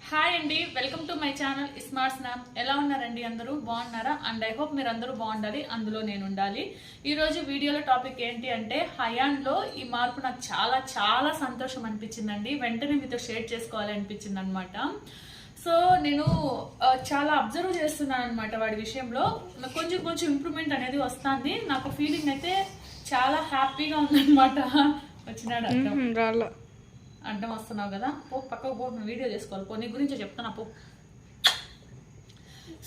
Hi అండి, welcome to my channel smart snap. ఎలా ఉన్నారండి? అందరూ బాగున్నారా? అండ్ ఐ హోప్ మీరు అందరూ బాగుండాలి, అందులో నేను ఉండాలి. ఈరోజు వీడియోలో టాపిక్ ఏంటి అంటే హయాన్లో ఈ మార్పు నాకు చాలా చాలా సంతోషం అనిపించిందండి. వెంటనే మీతో షేర్ చేసుకోవాలి అనిపించింది అనమాట. సో నేను చాలా అబ్జర్వ్ చేస్తున్నాను అనమాట వాడి విషయంలో. కొంచెం కొంచెం ఇంప్రూవ్మెంట్ అనేది వస్తుంది. నాకు ఫీలింగ్ అయితే చాలా హ్యాపీగా ఉందన్నమాట. వచ్చినాడు అడ్డం వస్తున్నావు కదా, పో పక్కకు పో, వీడియో చేసుకోవాలి, పో నీ గురించి చెప్తున్నా పో.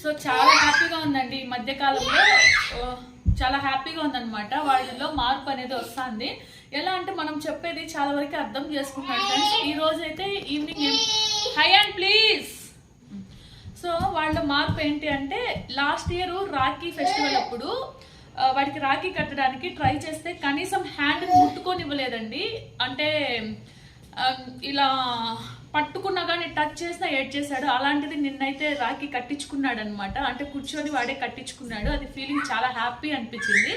సో చాలా హ్యాపీగా ఉందండి. ఈ మధ్యకాలంలో చాలా హ్యాపీగా ఉందన్నమాట. వాళ్ళలో మార్పు అనేది వస్తుంది. ఎలా అంటే మనం చెప్పేది చాలా వరకు అర్థం చేసుకుంటున్నాడు ఫ్రెండ్స్. ఈ రోజు అయితే ఈవినింగ్ హయాన్ ప్లీజ్. సో వాళ్ళ మార్పు ఏంటి అంటే లాస్ట్ ఇయర్ రాఖీ ఫెస్టివల్ అప్పుడు వాడికి రాఖీ కట్టడానికి ట్రై చేస్తే కనీసం హ్యాండ్ ముట్టుకొని ఇవ్వలేదండి. అంటే ఇలా పట్టుకున్నా కానీ టచ్ చేసినా ఏడ్ చేశాడు. అలాంటిది నిన్నైతే రాఖీ కట్టించుకున్నాడు అనమాట. అంటే కూర్చొని వాడే కట్టించుకున్నాడు. అది ఫీలింగ్ చాలా హ్యాపీ అనిపించింది.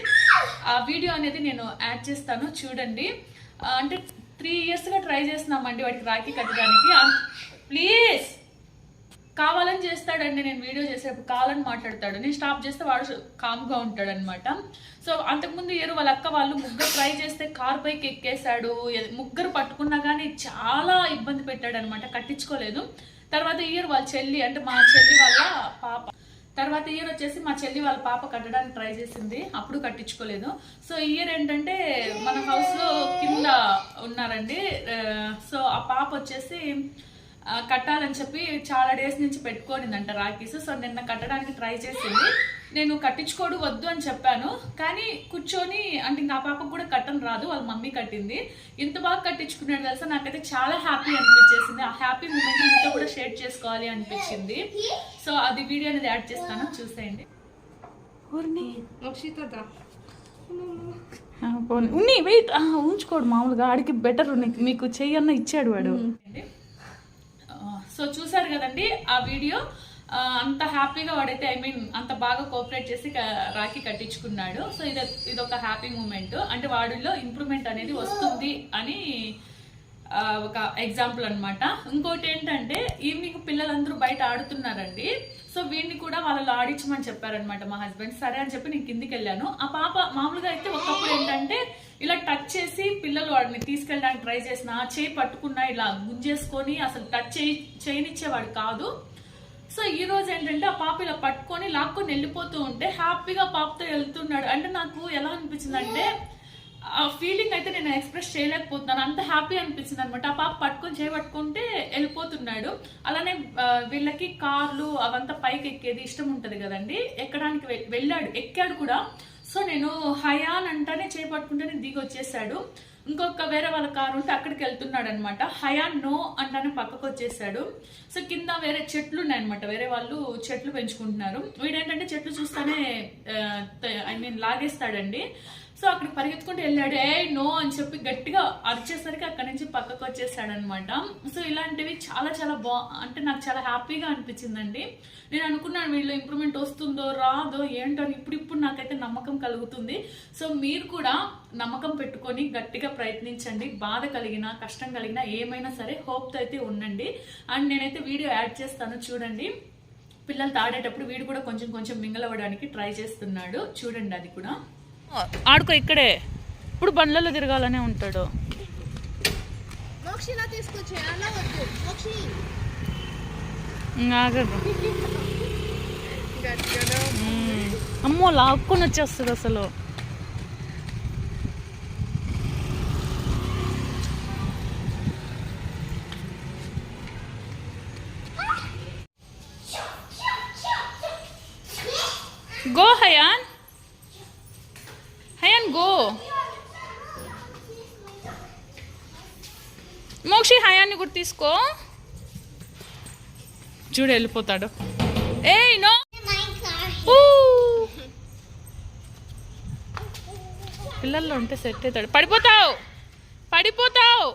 ఆ వీడియో అనేది నేను యాడ్ చేస్తాను, చూడండి. అంటే 3 yearsగా ట్రై చేస్తున్నామండి వాడికి రాఖీ కట్టడానికి. ప్లీజ్ కావాలని చేస్తాడండి. నేను వీడియో చేసేటప్పుడు కావాలని మాట్లాడతాడు. నేను స్టాప్ చేస్తే వాడు కామ్గా ఉంటాడు అనమాట. సో అంతకుముందు ఇయర్ వాళ్ళ అక్క వాళ్ళు ముగ్గురు ట్రై చేస్తే కార్ పైకి ఎక్కేశాడు. ముగ్గురు పట్టుకున్నా కానీ చాలా ఇబ్బంది పెట్టాడు అనమాట, కట్టించుకోలేదు. తర్వాత ఇయర్ వాళ్ళ చెల్లి, అంటే మా చెల్లి వాళ్ళ పాప, తర్వాత ఇయర్ వచ్చేసి మా చెల్లి వాళ్ళ పాప కట్టడానికి ట్రై చేసింది, అప్పుడు కట్టించుకోలేదు. సో ఇయర్ ఏంటంటే మన హౌస్లో కింద ఉన్నారండి. సో ఆ పాప వచ్చేసి కట్టాలని చెప్పి చాలా డేస్ నుంచి పెట్టుకోనిందంట రాఖీస్. సో నిన్న కట్టడానికి ట్రై చేసింది. నేను కట్టించుకోడు వద్దు అని చెప్పాను, కానీ కూర్చొని అంటే ఇంకా ఆ పాపకు కూడా కట్టం రాదు, వాళ్ళ మమ్మీ కట్టింది. ఇంత బాగా కట్టించుకున్నాడు తెలుసా. నాకైతే చాలా హ్యాపీ అనిపించేసింది. ఆ హ్యాపీ మూమెంట్ మీతో కూడా షేర్ చేసుకోవాలి అనిపించింది. సో అది వీడియో అనేది యాడ్ చేస్తాను, చూసేయండి. వెయిట్ ఉంచుకోడు మామూలుగా, ఆడికి బెటర్ మీకు చెయ్యన్న ఇచ్చాడు వాడు. సో చూసారు కదండి ఆ వీడియో. అంత హ్యాపీగా వాడైతే అంత బాగా కోఆపరేట్ చేసి రాఖీ కట్టించుకున్నాడు. సో ఇదొక హ్యాపీ మూమెంట్. అంటే వాడిలో ఇంప్రూవ్మెంట్ అనేది వస్తుంది అని ఒక ఎగ్జాంపుల్ అనమాట. ఇంకోటి ఏంటంటే ఈవినింగ్ పిల్లలందరూ బయట ఆడుతున్నారండి. సో వీడిని కూడా వాళ్ళలో ఆడించమని చెప్పారనమాట మా హస్బెండ్. సరే అని చెప్పి నేను కిందికి వెళ్ళాను. ఆ పాప మామూలుగా అయితే ఒకప్పుడు ఏంటంటే ఇలా టచ్ చేసి పిల్లలు వాడిని తీసుకెళ్ళడానికి ట్రై చేసిన, చేయి పట్టుకున్నా ఇలా గుంజేసుకొని అసలు టచ్ చేయనిచ్చేవాడు కాదు. సో ఈ రోజు ఏంటంటే ఆ పాప ఇలా పట్టుకొని లాక్కొని వెళ్ళిపోతూ ఉంటే హ్యాపీగా పాపతో వెళ్తున్నాడు. అంటే నాకు ఎలా అనిపించింది అంటే ఆ ఫీలింగ్ అయితే నేను ఎక్స్ప్రెస్ చేయలేకపోతున్నాను. అంత హ్యాపీ అనిపించింది అనమాట. ఆ పాప పట్టుకొని చేయబట్టుకుంటే వెళ్ళిపోతున్నాడు. అలానే వీళ్ళకి కార్లు అవంతా పైకి ఎక్కేది ఇష్టం ఉంటది కదండి, ఎక్కడానికి వెళ్ళాడు, ఎక్కాడు కూడా. సో నేను హయాన్ అంటానే చేపట్టుకుంటేనే దిగి వచ్చేసాడు. ఇంకొక వేరే వాళ్ళ కారు ఉంటే అక్కడికి వెళ్తున్నాడు అనమాట. హయాన్ నో అంటానే పక్కకు వచ్చేసాడు. సో కింద వేరే చెట్లు ఉన్నాయన్నమాట, వేరే వాళ్ళు చెట్లు పెంచుకుంటున్నారు. వీడేంటంటే చెట్లు చూస్తానే లాగేస్తాడండి. సో అక్కడికి పరిగెత్తుకుంటూ వెళ్ళాడు. నో అని చెప్పి గట్టిగా అరిచేసరికి అక్కడి నుంచి పక్కకు వచ్చేసాడు అనమాట. సో ఇలాంటివి చాలా చాలా అంటే నాకు చాలా హ్యాపీగా అనిపించిందండి. నేను అనుకున్నాను వీళ్ళు ఇంప్రూవ్మెంట్ వస్తుందో రాదో ఏంటో అని. ఇప్పుడు నాకైతే నమ్మకం కలుగుతుంది. సో మీరు కూడా నమ్మకం పెట్టుకొని గట్టిగా ప్రయత్నించండి. బాధ కలిగినా కష్టం కలిగినా ఏమైనా సరే హోప్తో అయితే ఉండండి. అండ్ నేనైతే వీడియో యాడ్ చేస్తాను, చూడండి. పిల్లలు తాడేటప్పుడు వీడు కూడా కొంచెం కొంచెం మింగలవ్వడానికి ట్రై చేస్తున్నాడు, చూడండి. అది కూడా ఆడుకో, ఇక్కడే ఇప్పుడు బండ్లలో తిరగాలనే ఉంటాడు. అమ్మో లాక్కొని వచ్చేస్తుంది అసలు. Go Hayan, Hayan go. మోక్షి హయాన్ని కూడా తీసుకో. చూడు వెళ్ళిపోతాడు. నో పిల్లల్లో ఉంటే సెట్ అవుతాడు. పడిపోతావు పడిపోతావు.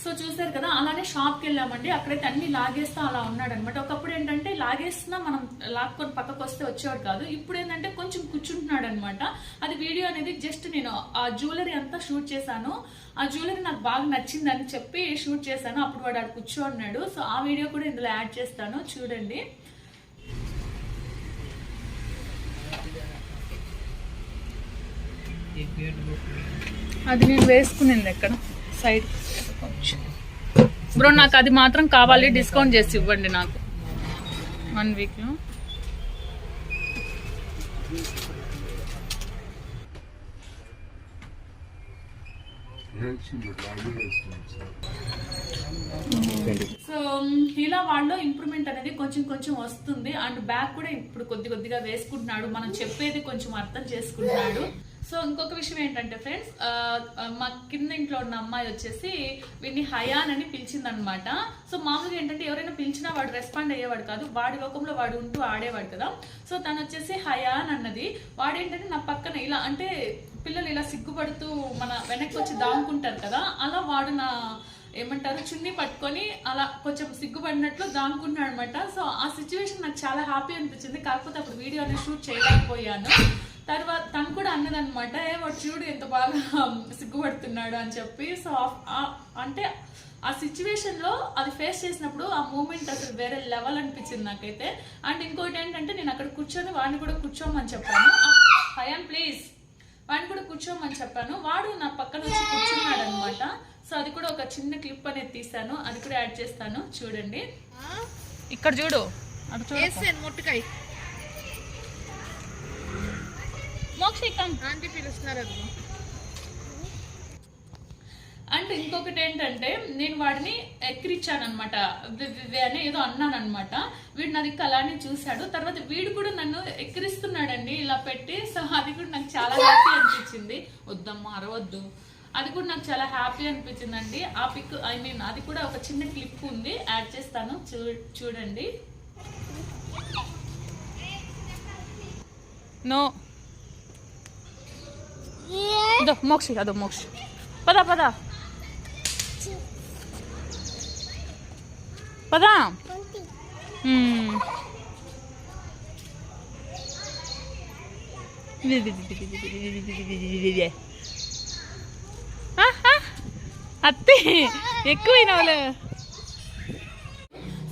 సో చూసారు కదా, అలానే షాప్కి వెళ్ళామండి. అక్కడైతే అన్ని లాగేస్తా అలా ఉన్నాడు అనమాట. ఒకప్పుడు ఏంటంటే లాగేస్తున్నా మనం లాక్కొని పక్కకు వస్తే వచ్చేవాడు కాదు. ఇప్పుడు ఏంటంటే కొంచెం కూర్చుంటున్నాడు అనమాట. అది వీడియో అనేది జస్ట్ నేను ఆ జ్యువెలరీ అంతా షూట్ చేశాను. ఆ జ్యువెలరీ నాకు బాగా నచ్చిందని చెప్పి షూట్ చేశాను. అప్పుడు వాడు ఆడ కూర్చోన్నాడు. సో ఆ వీడియో కూడా ఇందులో యాడ్ చేస్తాను, చూడండి. అది నేను వేసుకునేది ఎక్కడ సైడ్ బ్రో, నాకు అది మాత్రం కావాలి, డిస్కౌంట్ చేసి ఇవ్వండి నాకు 1 వీక్లో. సో ఇలా వాళ్ళలో ఇంప్రూవ్మెంట్ అనేది కొంచెం వస్తుంది. అండ్ బ్యాగ్ కూడా ఇప్పుడు కొద్దిగా వేసుకుంటున్నాడు. మనం చెప్పేది కొంచెం అర్థం చేసుకుంటున్నాడు. సో ఇంకొక విషయం ఏంటంటే ఫ్రెండ్స్, మా కింద ఇంట్లో ఉన్న అమ్మాయి వచ్చేసి వీడిని హయాన్ అని పిలిచిందనమాట. సో మామూలుగా ఏంటంటే ఎవరైనా పిలిచినా వాడు రెస్పాండ్ అయ్యేవాడు కాదు, వాడి లోకంలో వాడు ఉంటూ ఆడేవాడు కదా. సో తను వచ్చేసి హయాన్ అన్నది. వాడేంటంటే నా పక్కన ఇలా, అంటే పిల్లలు ఇలా సిగ్గుపడుతూ మన వెనక్కి వచ్చి దాముకుంటారు కదా, అలా వాడు నా ఏమంటారు చున్నీ పట్టుకొని అలా కొంచెం సిగ్గుపడినట్లు దాముకుంటున్నాడు అనమాట. సో ఆ సిచ్యువేషన్ నాకు చాలా హ్యాపీ అనిపించింది. కాకపోతే అప్పుడు వీడియో అనేది షూట్ చేయలేకపోయాను. తర్వాత తను కూడా అన్నదనమాట, వాడు చూడు ఎంత బాగా సిగ్గుపడుతున్నాడు అని చెప్పి. సో అంటే ఆ సిచ్యువేషన్ లో అది ఫేస్ చేసినప్పుడు ఆ మూమెంట్ అసలు వేరే లెవెల్ అనిపించింది నాకైతే. అండ్ ఇంకోటి ఏంటంటే నేను అక్కడ కూర్చొని వాడిని కూడా కూర్చోమని చెప్పాను. హయాన్ ప్లీజ్, వాడిని కూడా కూర్చోమని చెప్పాను. వాడు నా పక్కన వచ్చి కూర్చున్నాడు అనమాట. సో అది కూడా ఒక చిన్న క్లిప్ అనేది తీసాను, అది కూడా యాడ్ చేస్తాను, చూడండి. ఇక్కడ చూడు, అటు చూడు మొట్టకాయ ఆంటీ పిలుస్తున్నారు. అండ్ ఇంకొకటి ఏంటంటే నేను వాడిని ఎక్కిరిచ్చాను అనమాట, అని ఏదో అన్నాను అనమాట. వీడు నా దిక్కు అలానే చూశాడు. తర్వాత వీడు కూడా నన్ను ఎక్కిరిస్తున్నాడండి ఇలా పెట్టి. సో అది కూడా నాకు చాలా హ్యాపీ అనిపించింది. వద్దమ్మా అరవద్దు, అది కూడా నాకు చాలా హ్యాపీ అనిపించిందండి. ఆ పిక్ అది కూడా ఒక చిన్న క్లిప్ ఉంది, యాడ్ చేస్తాను, చూడండి. నో మోక్షి అదో మోక్షి పదా పదా పదా. అత్తే ఎక్కువైనవాళ్ళు.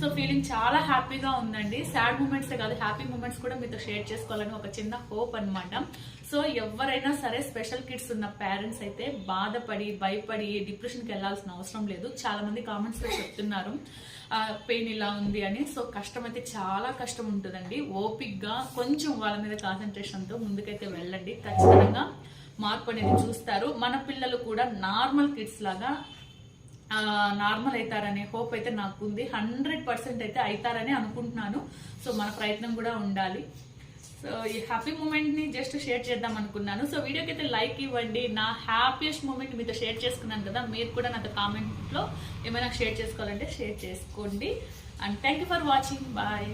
సో ఫీలింగ్ చాలా హ్యాపీగా ఉందండి. సాడ్ మూమెంట్సే కాదు, హ్యాపీ మూమెంట్స్ కూడా మీతో షేర్ చేసుకోవాలని ఒక చిన్న హోప్ అనమాట. సో ఎవరైనా సరే స్పెషల్ కిడ్స్ ఉన్న పేరెంట్స్ అయితే బాధపడి భయపడి డిప్రెషన్కి వెళ్ళాల్సిన అవసరం లేదు. చాలా మంది కామెంట్స్ లో చెప్తున్నారు పెయిన్ ఇలా ఉంది అని. సో కష్టం అయితే చాలా కష్టం ఉంటుందండి. ఓపిక్గా కొంచెం వాళ్ళ మీద కాన్సన్ట్రేషన్తో ముందుకైతే వెళ్ళండి. ఖచ్చితంగా మార్పు అనేది చూస్తారు. మన పిల్లలు కూడా నార్మల్ కిడ్స్ లాగా నార్మల్ అవుతారనే హోప్ అయితే నాకు ఉంది. 100% అయితే అవుతారని అనుకుంటున్నాను. సో మన ప్రయత్నం కూడా ఉండాలి. సో ఈ హ్యాపీ మూమెంట్ ని జస్ట్ షేర్ చేద్దాం అనుకున్నాను. సో వీడియోకి అయితే లైక్ ఇవ్వండి. నా హ్యాపీయెస్ట్ మూమెంట్ మీతో షేర్ చేసుకున్నాను కదా, మీరు కూడా నాతో కామెంట్ లో ఏమైనా షేర్ చేసుకోవాలంటే షేర్ చేసుకోండి. And thank you for watching. Bye.